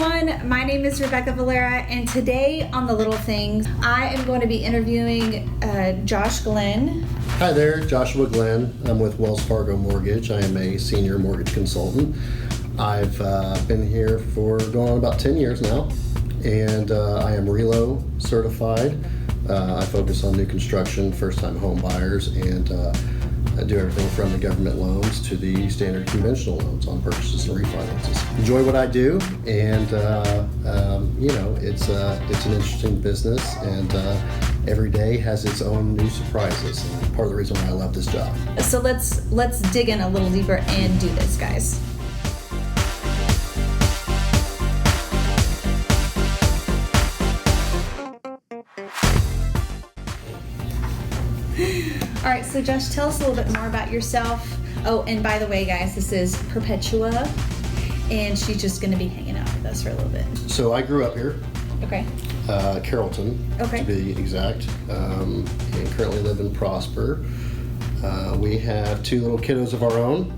everyone, my name is Rebecca Valera, and today on The Little Things, I am going to be interviewing Josh Glenn. Hi there, Joshua Glenn. I'm with Wells Fargo Mortgage. I am a senior mortgage consultant. I've been here for going on about 10 years now, and I am RELO certified. I focus on new construction, first-time home buyers, and I do everything from the government loans to the standard conventional loans on purchases and refinances. Enjoy what I do, and it's an interesting business, and every day has its own new surprises. And part of the reason why I love this job. So let's dig in a little deeper and do this, guys. All right, so Josh, tell us a little bit more about yourself. Oh, and by the way, guys, this is Perpetua, and she's just going to be hanging out with us for a little bit. So I grew up here. Okay. Carrollton, okay, to be exact, and currently live in Prosper. We have two little kiddos of our own.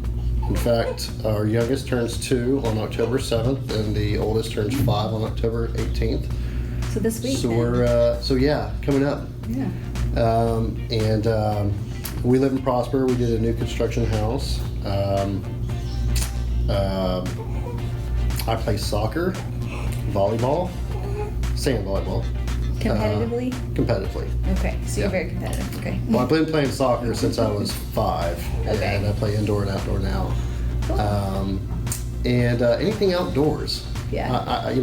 In fact, our youngest turns 2 on October 7th, and the oldest turns 5 on October 18th. So this week. So then. coming up. Yeah. We live in Prosper. We did a new construction house. I play soccer, volleyball, sand volleyball. Competitively? Competitively. Okay, so you're very competitive. Okay. Well, I've been playing soccer since I was 5, okay, and I play indoor and outdoor now. Cool. Anything outdoors. Yeah. I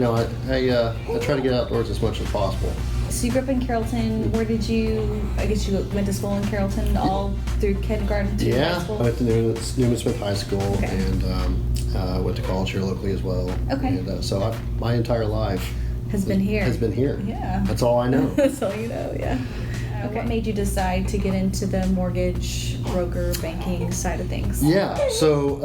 try to get outdoors as much as possible. So you grew up in Carrollton. Where did you, I guess you went to school in Carrollton all through kindergarten to high school? I went to Newman Smith High School, okay, and went to college here locally as well. Okay. And so my entire life has been here. Yeah. That's all I know. That's all you know, yeah. Okay. What made you decide to get into the mortgage broker banking side of things? Yeah, so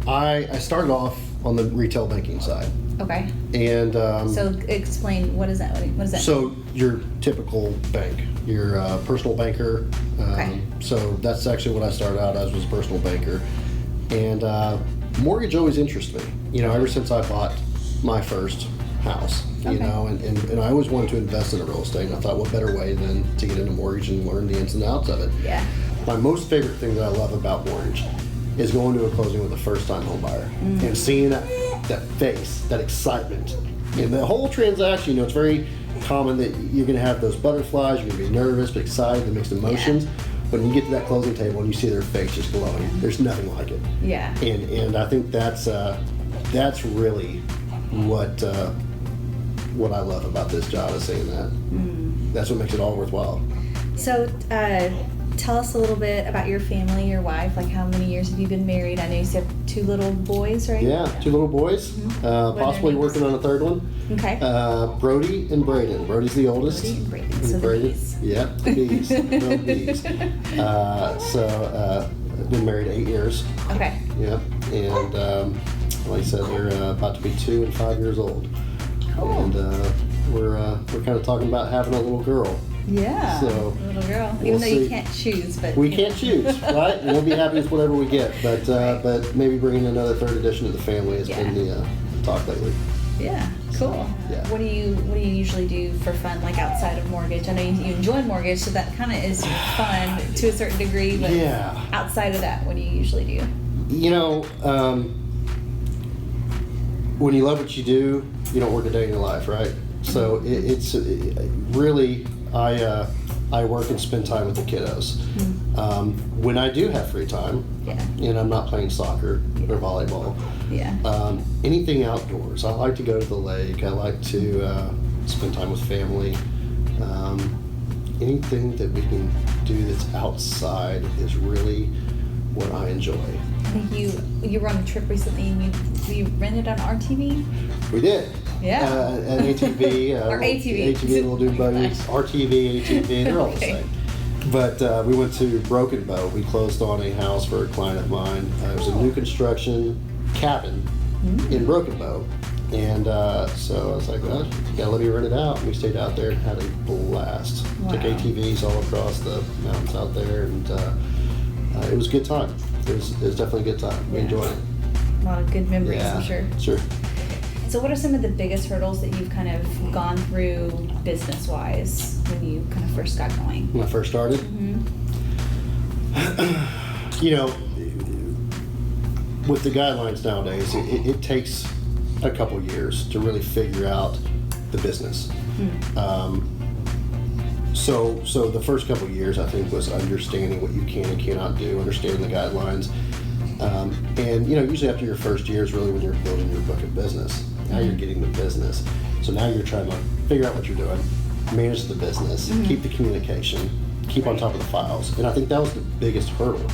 I started off on the retail banking side. Okay. And so explain, what is that? What is that? So your typical bank, your personal banker. Okay. So that's actually what I started out as, was a personal banker. And mortgage always interested me. Ever since I bought my first house. Okay. And I always wanted to invest in real estate. And I thought, what better way than to get into mortgage and learn the ins and outs of it? Yeah. My most favorite thing that I love about mortgage is going to a closing with a first-time home buyer and seeing that face, that excitement. And the whole transaction, it's very common that you're going to have those butterflies, you're going to be nervous, but excited, the mixed emotions. Yeah. But when you get to that closing table and you see their face just glowing, there's nothing like it. Yeah. And I think that's really what I love about this job, is saying that. That's what makes it all worthwhile. So tell us a little bit about your family, your wife. Like, how many years have you been married? I know you said 2 little boys, right? Yeah, 2 little boys. Possibly working on a 3rd one. Okay. Brody and Braden. Brody's the oldest. Brody and Braden. So the bees. Yeah, the bees. No bees. Been married 8 years. Okay. Yep. And like I said, they're about to be 2 and 5 years old. Cool. And we're kind of talking about having a little girl. Yeah, so, little girl. Even though you can't choose, but we can't choose, right? And we'll be happy with whatever we get. But but maybe bringing another 3rd addition to the family has been the talk lately. Yeah, cool. Yeah. What do you usually do for fun, like outside of mortgage? I know you enjoy mortgage, so that kind of is fun to a certain degree. But outside of that, what do you usually do? When you love what you do, you don't work a day in your life, right? So it's really, I work and spend time with the kiddos. When I do have free time, and I'm not playing soccer or volleyball, anything outdoors. I like to go to the lake. I like to spend time with family. Anything that we can do that's outside is really what I enjoy. I think you were on a trip recently and you rented an RTV? We did. Yeah. An ATV. Or ATV. ATV, we'll do both. RTV, ATV, they're all the same. But we went to Broken Bow. We closed on a house for a client of mine. It was a new construction cabin in Broken Bow. And so I was like, well, you gotta let me rent it out. And we stayed out there and had a blast. Wow. Took ATVs all across the mountains out there, and it was a good time. It was definitely a good time. We enjoyed it. A lot of good memories, I'm sure. Sure. So what are some of the biggest hurdles that you've kind of gone through business-wise when you kind of first got going? When I first started? You know, with the guidelines nowadays, it takes a couple years to really figure out the business. So the first couple of years, I think, was understanding what you can and cannot do, understanding the guidelines. And, you know, usually after your first year is really when you're building your book of business. Now you're getting the business. So now you're trying to figure out what you're doing, manage the business, keep the communication, keep on top of the files. And I think that was the biggest hurdle.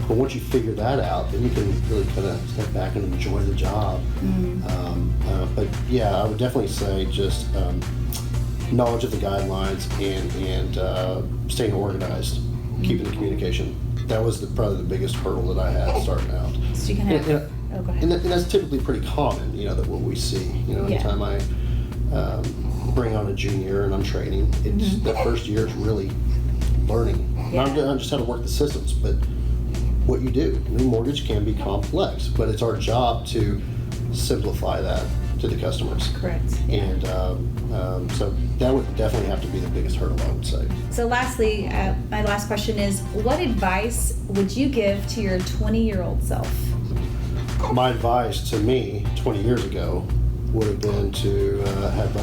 But once you figure that out, then you can really kind of step back and enjoy the job. But yeah, I would definitely say just knowledge of the guidelines and staying organized, keeping the communication. That was probably the biggest hurdle that I had starting out. So you can have, go ahead. And that's typically pretty common, you know, that what we see. You know, anytime I bring on a junior and I'm training, it's that first year is really learning. Not just how to work the systems, but what you do. I mean, mortgage can be complex, but it's our job to simplify that to the customers. Correct. And so that would definitely have to be the biggest hurdle, I would say. So lastly, my last question is, what advice would you give to your 20-year-old self? My advice to me 20 years ago would have been to have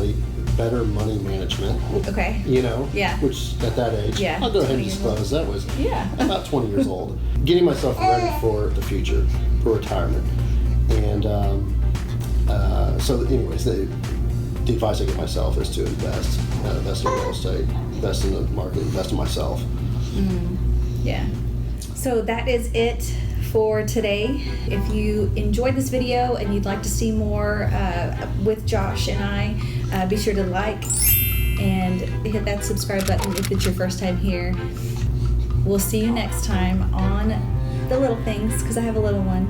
better money management. Okay. You know? Yeah. Which at that age, I'll go ahead and disclose, that was about 20 years old. Getting myself ready for the future, for retirement. And so anyways, the advice I give myself is to invest in real estate, invest in the market, invest in myself. Yeah. So that is it for today. If you enjoyed this video and you'd like to see more with Josh and I, be sure to like and hit that subscribe button if it's your first time here. We'll see you next time on The Little Things, because I have a little one.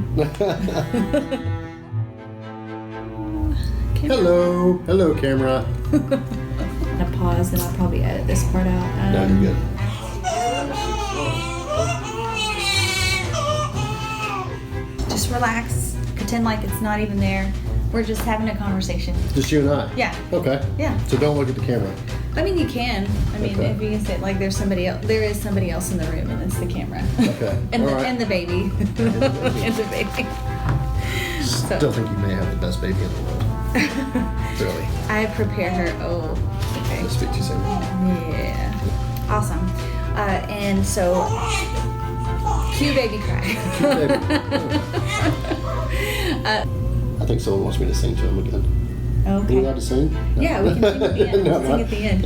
Hello camera. I'm gonna pause and I'll probably edit this part out. No, you're good. Just relax, pretend like it's not even there. We're just having a conversation. Just you and I? Yeah. Okay. Yeah. So don't look at the camera. I mean, you can. I mean, if you can say, like, there's somebody else. There is somebody else in the room, and it's the camera. Okay. and All the right. and the baby. And the baby. Still think you may have the best baby in the world. Really. I prepare her. Oh, okay. Let's speak too soon. Yeah. Awesome. And so, cue baby cry. Cute baby. I think someone wants me to sing to him again. Okay. Are you allowed to sing? No. Yeah, we can sing at the end. No, Sing at the end.